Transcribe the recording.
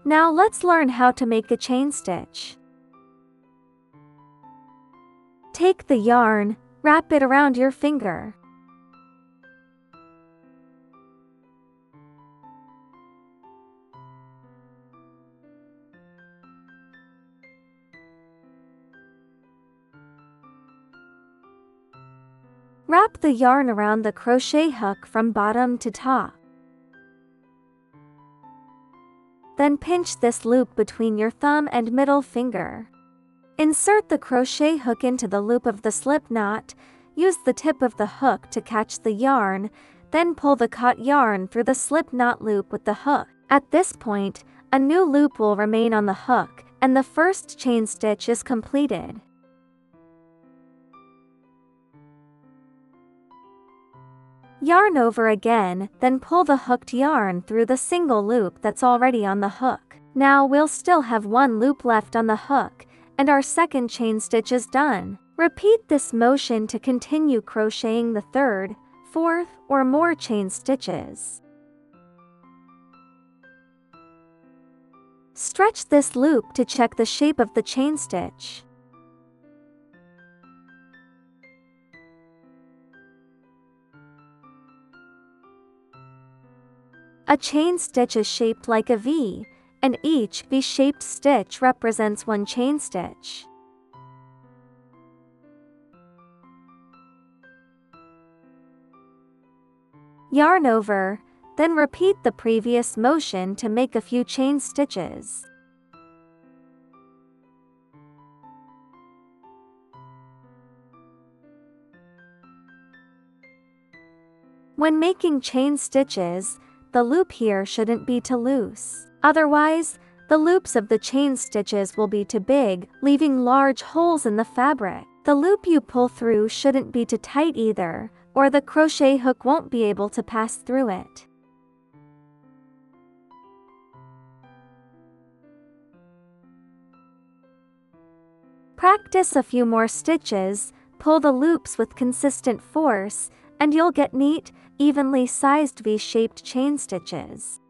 Now let's learn how to make a chain stitch. Take the yarn, wrap it around your finger. Wrap the yarn around the crochet hook from bottom to top. Then pinch this loop between your thumb and middle finger. Insert the crochet hook into the loop of the slip knot, use the tip of the hook to catch the yarn, then pull the caught yarn through the slip knot loop with the hook. At this point, a new loop will remain on the hook, and the first chain stitch is completed. Yarn over again, then pull the hooked yarn through the single loop that's already on the hook. Now we'll still have one loop left on the hook, and our second chain stitch is done. Repeat this motion to continue crocheting the third, fourth, or more chain stitches. Stretch this loop to check the shape of the chain stitch. A chain stitch is shaped like a V, and each V-shaped stitch represents one chain stitch. Yarn over, then repeat the previous motion to make a few chain stitches. When making chain stitches, the loop here shouldn't be too loose. Otherwise, the loops of the chain stitches will be too big, leaving large holes in the fabric. The loop you pull through shouldn't be too tight either, or the crochet hook won't be able to pass through it. Practice a few more stitches, pull the loops with consistent force, and you'll get neat, evenly sized V-shaped chain stitches.